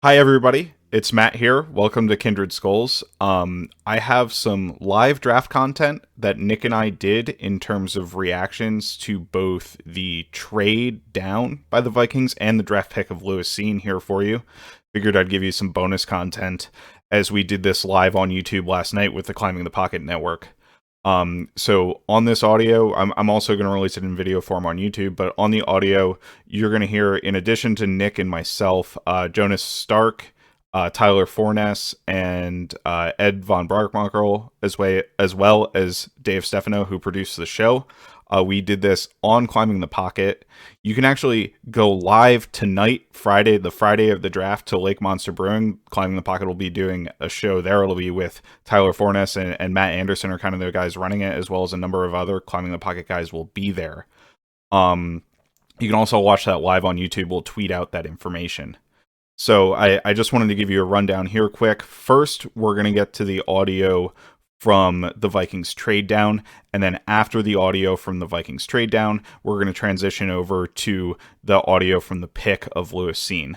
Hi, everybody. It's Matt here. Welcome to Kindred Skulls. I have some live draft content that Nick and I did in terms of reactions to both the trade down by the Vikings and the draft pick of Lewis Cine here for you. Figured I'd give you some bonus content as we did this live on YouTube last night with the Climbing the Pocket Network. So on this audio, I'm also going to release it in video form on YouTube, but on the audio, you're going to hear, in addition to Nick and myself, Jonas Stärk, Tyler Forness, and Ed von Brokmarkel, as well as Dave Stefano, who produced the show. We did this on Climbing the Pocket. You can actually go live tonight, Friday, the Friday of the draft, to Lake Monster Brewing. Climbing the Pocket will be doing a show there. It'll be with Tyler Forness and Matt Anderson are kind of the guys running it, as well as a number of other Climbing the Pocket guys will be there. You can also watch that live on YouTube. We'll tweet out that information. So I just wanted to give you a rundown here quick. First, we're going to get to the audio from the Vikings trade down, and then after the audio from the Vikings trade down, we're going to transition over to the audio from the pick of Lewis Cine.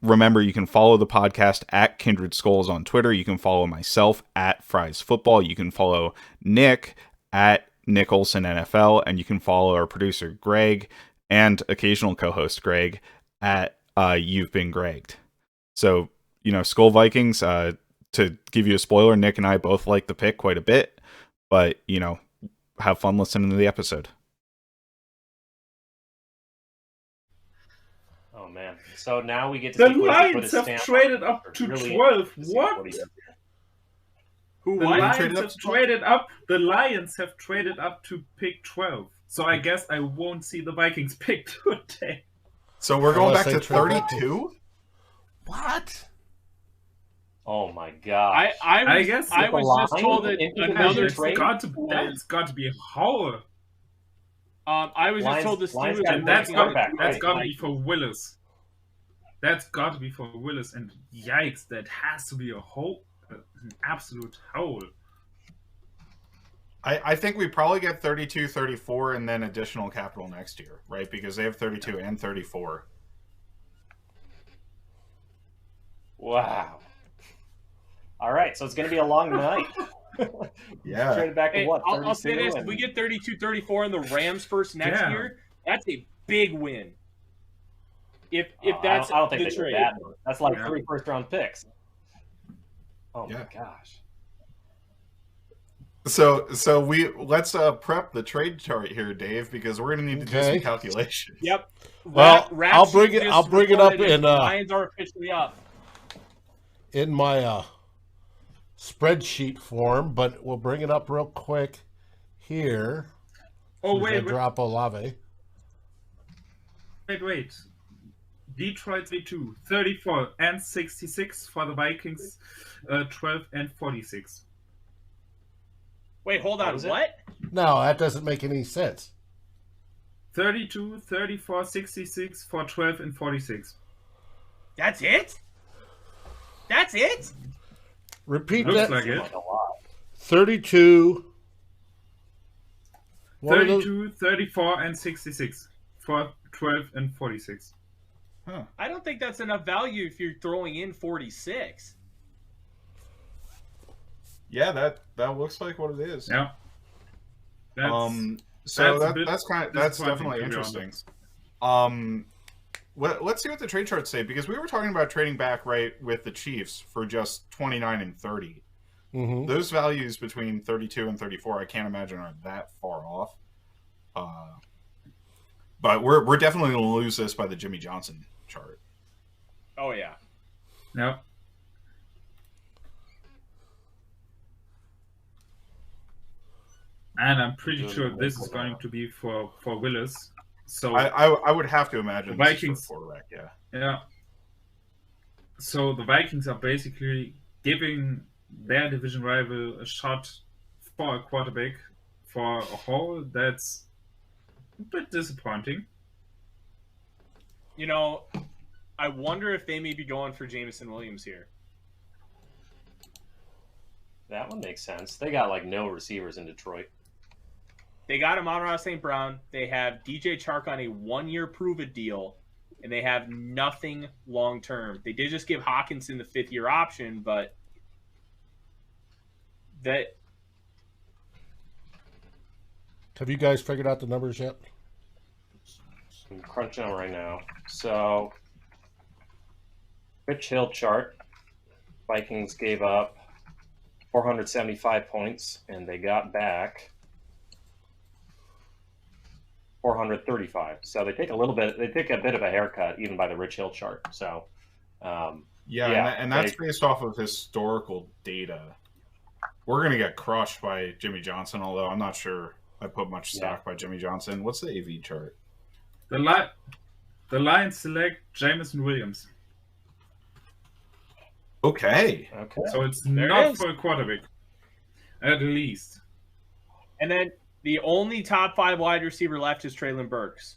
Remember, you can follow the podcast at Kindred Skulls on Twitter. You can follow myself at Fries Football. You can follow Nick at Nick Olson NFL, and you can follow our producer Greg and occasional co-host Greg at You've Been Gregged. So, Skull Vikings, to give you a spoiler, Nick and I both like the pick quite a bit, but, have fun listening to the episode. Oh, man. So now we get to The see Lions have traded up to really 12. What? Who The won? Lions have traded up. The Lions have traded up to pick 12. So I guess I won't see the Vikings pick today. So we're going back to 32? What? Oh my god! I guess I was just told that another trade. That's got to be a haul. I was just told the Lions Steelers. got And that's right? got to be for Willis. That's got to be for Willis. And yikes, that has to be a hole, an absolute hole. I think we probably get 32, 34, and then additional capital next year, right? Because they have 32 and 34. Wow. All right, so it's going to be a long night. Yeah. Traded back to Hey, what? I'll say 32 this: if we get 32-34 and the Rams first next year, that's a big win. If that's I don't think the they trade. did that. That's like 3 first-round picks. Oh my gosh. So let's prep the trade chart here, Dave, because we're going to need to do some calculations. Yep. Well, Raps I'll bring it. just I'll bring it up reported in the Lions are officially up. in my spreadsheet form, but we'll bring it up real quick here. Oh, As I wait. drop Olave. Wait. Detroit 32, 34 and 66 for the Vikings, 12 and 46. Wait, hold on. What? No, that doesn't make any sense. 32, 34, 66 for 12 and 46. That's it? That's it? Repeat Looks that. like it. Like a lot. 32. What are those? 32, 34 and 66 for 12 and 46. I don't think that's enough value if you're throwing in 46. Yeah, that looks like what it is. Yeah. That's definitely interesting. Let's see what the trade charts say, because we were talking about trading back right with the Chiefs for just 29 and 30. Mm-hmm. Those values between 32 and 34, I can't imagine are that far off. But we're definitely going to lose this by the Jimmy Johnson chart. Oh, yeah. Yeah. And I'm pretty sure this is going to be for Willis. So I would have to imagine the this is Vikings for quarterback, yeah. Yeah. So the Vikings are basically giving their division rival a shot for a quarterback for a haul. That's a bit disappointing. I wonder if they may be going for Jameson Williams here. That one makes sense. They got like no receivers in Detroit. They got Amon-Ra St. Brown. They have DJ Chark on a 1-year prove-it deal. and they have nothing long term. They did just give Hawkinson the 5th-year option, but that. Have you guys figured out the numbers yet? I'm crunching on right now. So, Rich Hill chart. Vikings gave up 475 points, and they got back 435. So they take a bit of a haircut, even by the Rich Hill chart. So, and that's based off of historical data. We're gonna get crushed by Jimmy Johnson, although I'm not sure I put much stock by Jimmy Johnson. What's the AV chart? The Lions select Jameson Williams. Okay. So it's There not it is. for a quarterback, at least. And then the only top 5 wide receiver left is Treylon Burks.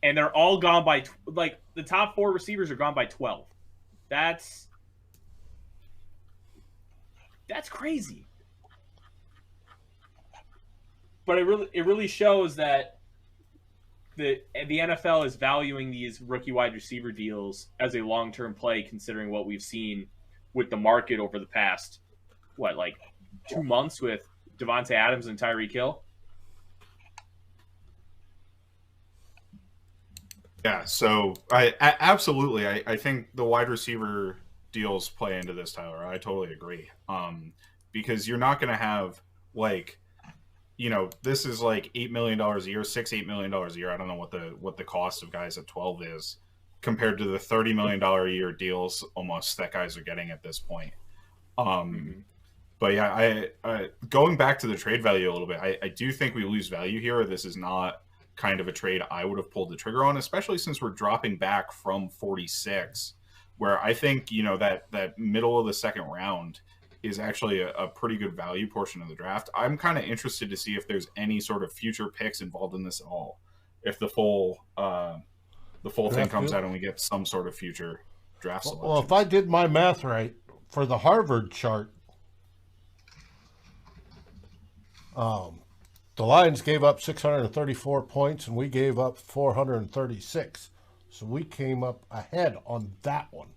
And they're all gone by, the top 4 receivers are gone by 12. That's crazy. But it really shows that the NFL is valuing these rookie wide receiver deals as a long-term play, considering what we've seen with the market over the past, 2 months with Devontae Adams and Tyreek Hill. Yeah, so I think the wide receiver deals play into this, Tyler. I totally agree. Because you're not going to have this is like $8 million a year, $8 million a year. I don't know what the cost of guys at 12 is compared to the $30 million a year deals almost that guys are getting at this point. But yeah, I going back to the trade value a little bit, I do think we lose value here. This is not kind of a trade I would have pulled the trigger on, especially since we're dropping back from 46, where I think, that middle of the second round is actually a pretty good value portion of the draft. I'm kind of interested to see if there's any sort of future picks involved in this at all. If the full thing comes out and we get some sort of future draft selection. Well, if I did my math right, for the Harvard chart, the Lions gave up 634 points and we gave up 436. So we came up ahead on that one.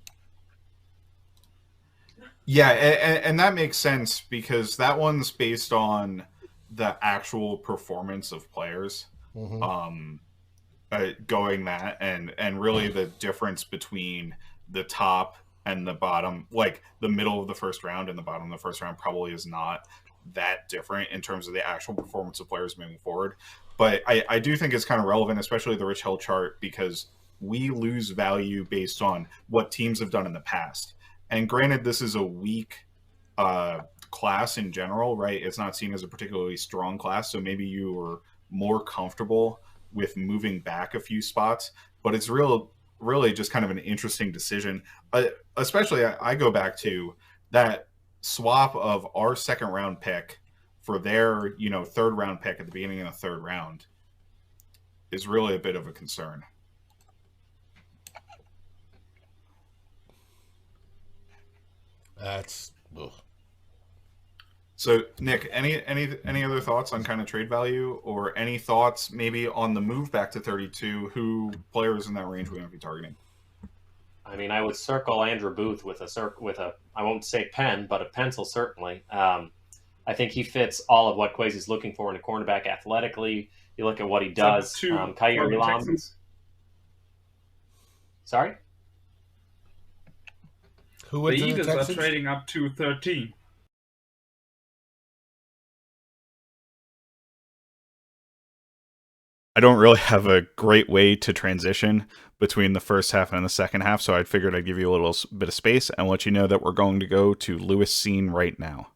Yeah, and that makes sense because that one's based on the actual performance of players. Going that and really the difference between the top and the bottom, like the middle of the first round and the bottom of the first round probably is not that different in terms of the actual performance of players moving forward. But I do think it's kind of relevant, especially the Rich Hill chart, because we lose value based on what teams have done in the past. And granted, this is a weak class in general, right? It's not seen as a particularly strong class, so maybe you were more comfortable with moving back a few spots. But it's really just kind of an interesting decision. Especially, I go back to that swap of our second round pick for their, third round pick at the beginning of the third round is really a bit of a concern. That's ugh. So, Nick, any other thoughts on kind of trade value, or any thoughts maybe on the move back to 32? Who players in that range we might be targeting? I mean, I would circle Andrew Booth with a I won't say pen, but a pencil certainly. I think he fits all of what Kwesi's looking for in a cornerback athletically. You look at what he does. Kyrie Lam. Sorry. The Eagles are trading up to 13. I don't really have a great way to transition between the first half and the second half, so I figured I'd give you a little bit of space and let you know that we're going to go to Lewis Cine right now.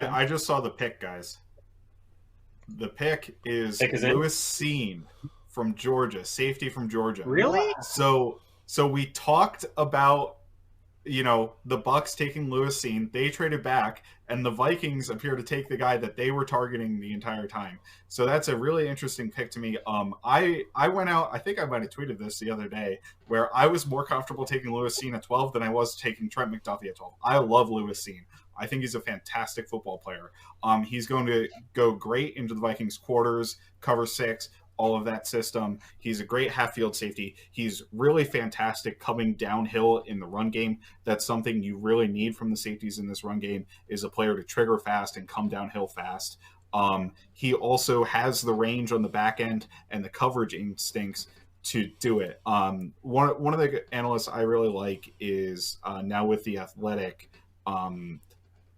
I just saw the pick, guys. The pick is Lewis Cine from Georgia, safety from Georgia. Really? So we talked about, the Bucks taking Lewis Cine. They traded back, and the Vikings appear to take the guy that they were targeting the entire time. So that's a really interesting pick to me. I went out, I think I might have tweeted this the other day, where I was more comfortable taking Lewis Cine at 12 than I was taking Trent McDuffie at 12. I love Lewis Cine. I think he's a fantastic football player. He's going to go great into the Vikings quarters, cover 6, all of that system. He's a great half-field safety. He's really fantastic coming downhill in the run game. That's something you really need from the safeties in this run game, is a player to trigger fast and come downhill fast. He also has the range on the back end and the coverage instincts to do it. One of the analysts I really like is now with The Athletic. I'm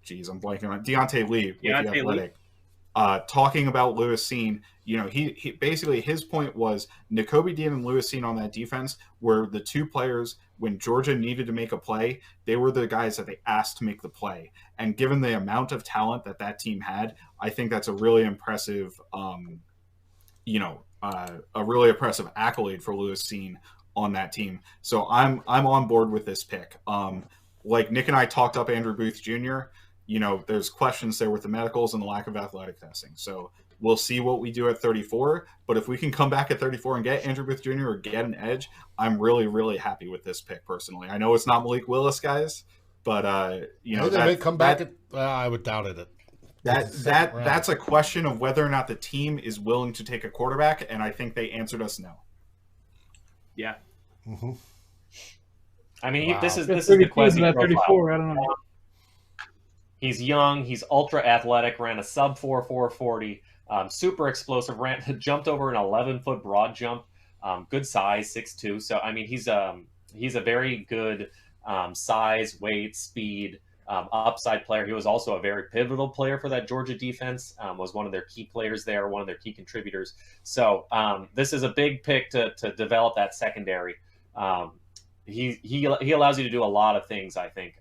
blanking on Deontay Lee with The Athletic. Talking about Lewis Cine, he basically, his point was Nakobe Dean and Lewis Cine on that defense were the two players when Georgia needed to make a play. They were the guys that they asked to make the play. And given the amount of talent that team had, I think that's a really impressive, a really impressive accolade for Lewis Cine on that team. So I'm on board with this pick. Like Nick and I talked up Andrew Booth Jr., there's questions there with the medicals and the lack of athletic testing. So we'll see what we do at 34. But if we can come back at 34 and get Andrew Booth Jr. or get an edge, I'm really, really happy with this pick personally. I know it's not Malik Willis, guys, but they may come back. I would doubt it. That's a question of whether or not the team is willing to take a quarterback, and I think they answered us no. Yeah. Mm-hmm. I mean, Wow. this is That's the 32 question. to that 34. I don't know. He's young. He's ultra athletic. Ran a sub 4.40. Super explosive. Jumped over an 11-foot broad jump. Good size, 6'2". So I mean, he's a very good size, weight, speed, upside player. He was also a very pivotal player for that Georgia defense. Was one of their key players there, one of their key contributors. So this is a big pick to develop that secondary. He allows you to do a lot of things, I think.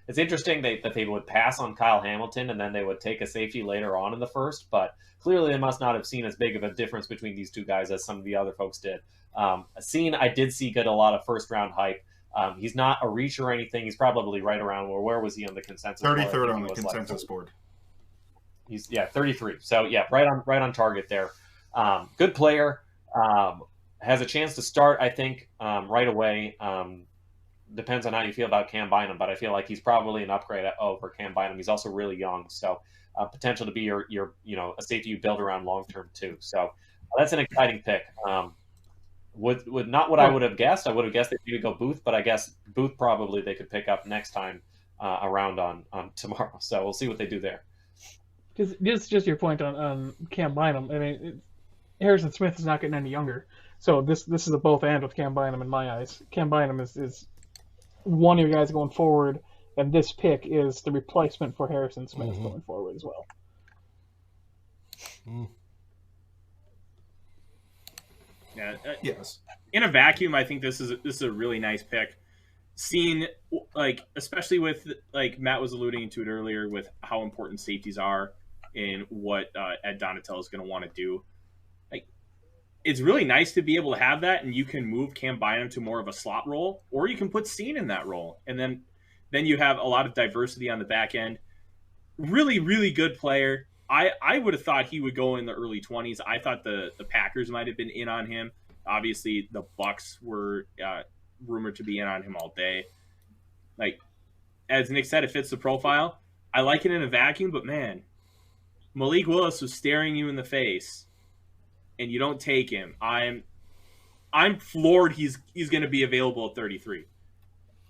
It's interesting that they would pass on Kyle Hamilton and then they would take a safety later on in the first, but clearly they must not have seen as big of a difference between these two guys as some of the other folks did. I did see get a lot of first-round hype. He's not a reach or anything. He's probably right around where was he on the consensus? 33rd on the consensus board. He's 33. So right on target there. Good player. Has a chance to start, I think, right away. Depends on how you feel about Cam Bynum, but I feel like he's probably an upgrade over Cam Bynum. He's also really young, so potential to be your a safety you build around long term too. So that's an exciting pick. Would not what I would have guessed. I would have guessed that you could go Booth, but I guess Booth probably they could pick up next time around on tomorrow. So we'll see what they do there. Just your point on Cam Bynum. I mean, Harrison Smith is not getting any younger, so this is a both and with Cam Bynum in my eyes. Cam Bynum is one of your guys going forward, and this pick is the replacement for Harrison Smith going forward as well. Yeah. Yes. In a vacuum, I think this is a really nice pick. Seen, especially with, Matt was alluding to it earlier, with how important safeties are and what Ed Donatello is going to want to do. It's really nice to be able to have that, and you can move Cam Bynum to more of a slot role, or you can put Cine in that role, and then you have a lot of diversity on the back end. Really, really good player. I would have thought he would go in the early 20s. I thought the Packers might have been in on him. Obviously, the Bucs were rumored to be in on him all day. As Nick said, it fits the profile. I like it in a vacuum, but man, Malik Willis was staring you in the face, and you don't take him. I'm floored he's going to be available at 33.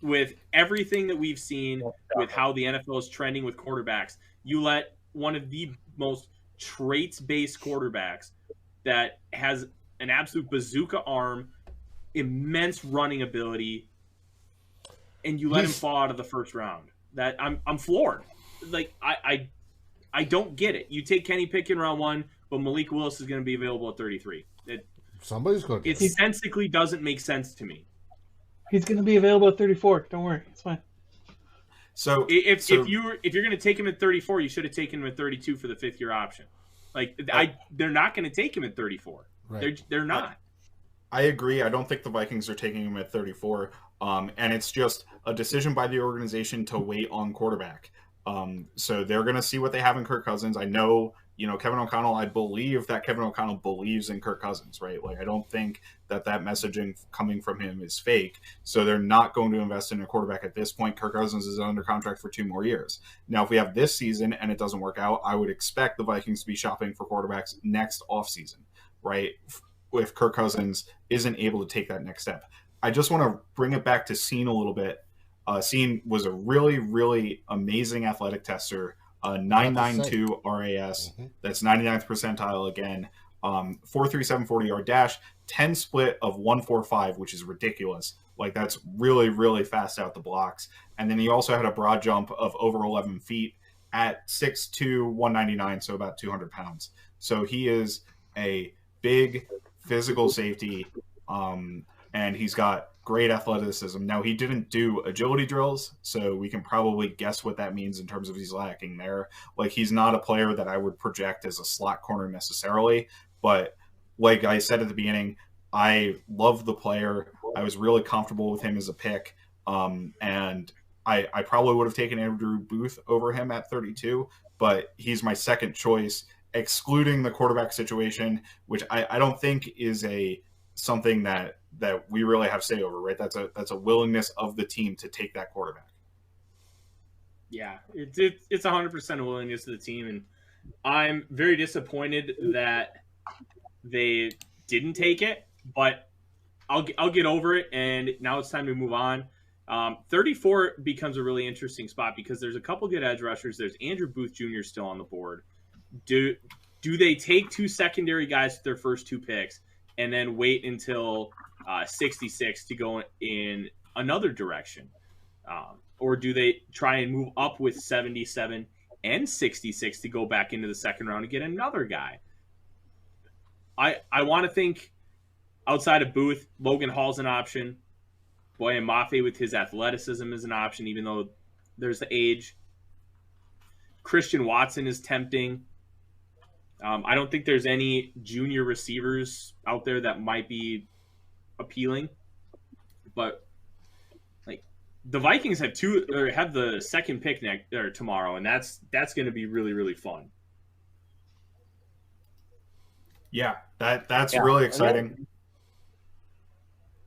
With everything that we've seen, with how the NFL is trending with quarterbacks, you let one of the most traits-based quarterbacks that has an absolute bazooka arm, immense running ability, and you let him fall out of the first round. That I'm floored. I don't get it. You take Kenny Pickett in round 1, but Malik Willis is going to be available at 33. Somebody's going to. It sensically doesn't make sense to me. He's going to be available at 34. Don't worry, it's fine. So if you're going to take him at 34, you should have taken him at 32 for the 5th-year option. They're not going to take him at 34. Right. They're not. I agree. I don't think the Vikings are taking him at 34. And it's just a decision by the organization to wait on quarterback. So they're going to see what they have in Kirk Cousins. I know Kevin O'Connell, I believe that Kevin O'Connell believes in Kirk Cousins, right? Like, I don't think that messaging coming from him is fake. So they're not going to invest in a quarterback at this point. Kirk Cousins is under contract for 2 more years. Now, if we have this season and it doesn't work out, I would expect the Vikings to be shopping for quarterbacks next offseason, right? If Kirk Cousins isn't able to take that next step. I just want to bring it back to Cine a little bit. Cine was a really, really amazing athletic tester. 992 RAS. That's 99th percentile again. 4.37 40-yard dash, 10 split of 1.45, which is ridiculous. Like, that's really, really fast out the blocks. And then he also had a broad jump of over 11 feet at 6'2", 199, so about 200 pounds. So he is a big physical safety, and he's got great athleticism. Now, he didn't do agility drills, so we can probably guess what that means in terms of he's lacking there. Like, he's not a player that I would project as a slot corner necessarily, but like I said at the beginning, I love the player. I was really comfortable with him as a pick, and I probably would have taken Andrew Booth over him at 32, but he's my second choice, excluding the quarterback situation, which I don't think is something that we really have say over, right? That's a willingness of the team to take that quarterback. Yeah, it's 100% a willingness of the team, and I'm very disappointed that they didn't take it, but I'll get over it, and now it's time to move on. 34 becomes a really interesting spot because there's a couple good edge rushers. There's Andrew Booth Jr. still on the board. Do they take 2 secondary guys with their first 2 picks and then wait until 66 to go in another direction? Or do they try and move up with 77 and 66 to go back into the second round and get another guy? I want to think outside of Booth, Logan Hall's an option. Boyan Mafe with his athleticism is an option, even though there's the age. Christian Watson is tempting. I don't think there's any junior receivers out there that might be appealing, but like the Vikings have the second pick tomorrow, and that's going to be really, really fun. Yeah, that's really exciting.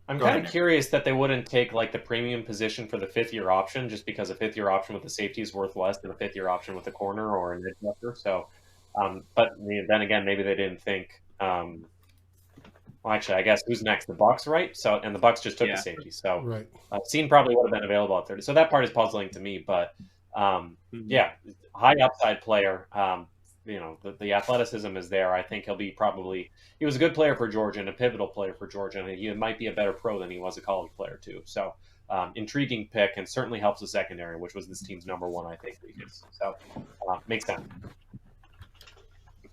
I'm kind of curious that they wouldn't take like the premium position for the 5th-year option, just because a 5th-year option with the safety is worth less than a 5th-year option with a corner or an edge rusher. So, but then again, maybe they didn't think. Well, actually, I guess who's next? The Bucs, right? So, and the Bucs just took the safety. So, right. Cine probably would have been available at 30. So that part is puzzling to me. But yeah, high upside player. The athleticism is there. I think he was a good player for Georgia and a pivotal player for Georgia, and he might be a better pro than he was a college player too. So intriguing pick, and certainly helps the secondary, which was this team's number 1, I think. So makes sense.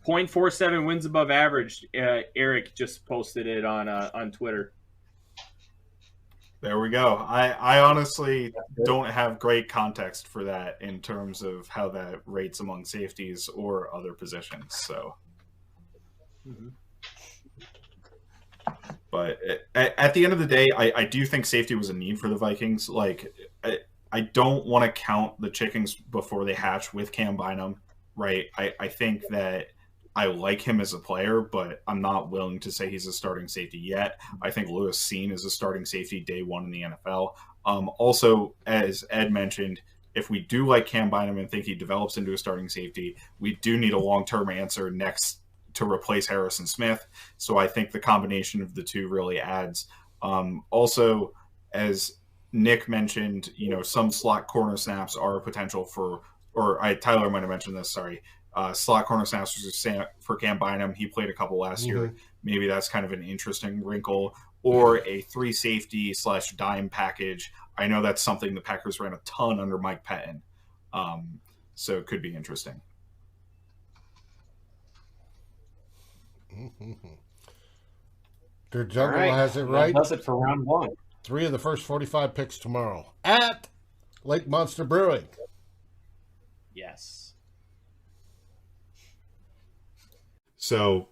0.47 wins above average. Eric just posted it on Twitter. There we go. I honestly don't have great context for that in terms of how that rates among safeties or other positions. So, but at the end of the day, I do think safety was a need for the Vikings. Like, I don't want to count the chickens before they hatch with Cam Bynum, right? I think that I like him as a player, but I'm not willing to say he's a starting safety yet. I think Lewis Cine is a starting safety day 1 in the NFL. Also, as Ed mentioned, if we do like Cam Bynum and think he develops into a starting safety, we do need a long-term answer next to replace Harrison Smith. So I think the combination of the two really adds. Also, as Nick mentioned, some slot corner snaps are a potential for, Tyler might have mentioned this, sorry. Slot corner snaps for Cam Bynum. He played a couple last year. Maybe that's kind of an interesting wrinkle. Or a 3 safety / dime package. I know that's something the Packers ran a ton under Mike Pettin. So it could be interesting. Their jungle has it right. That does it for round 1. 3 of the first 45 picks tomorrow at Lake Monster Brewing. Yes. So,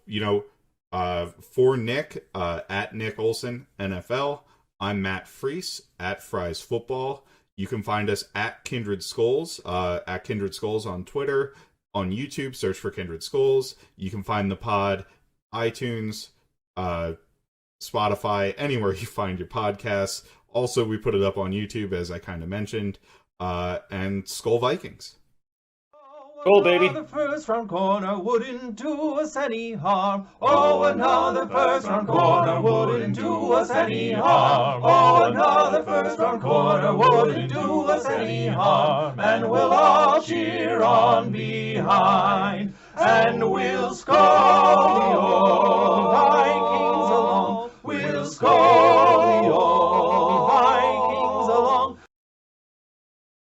for Nick, at Nick Olson, NFL, I'm Matt Freese, at Fries Football. You can find us at Kindred Skulls on Twitter, on YouTube, search for Kindred Skulls. You can find the pod, iTunes, Spotify, anywhere you find your podcasts. Also, we put it up on YouTube, as I kind of mentioned, and Skull Vikings. Cool, baby. The first round corner wouldn't do us any harm. Oh, another first round corner wouldn't do us any harm. Oh, another first round corner wouldn't do us any harm. And we'll all cheer on behind, and we'll score.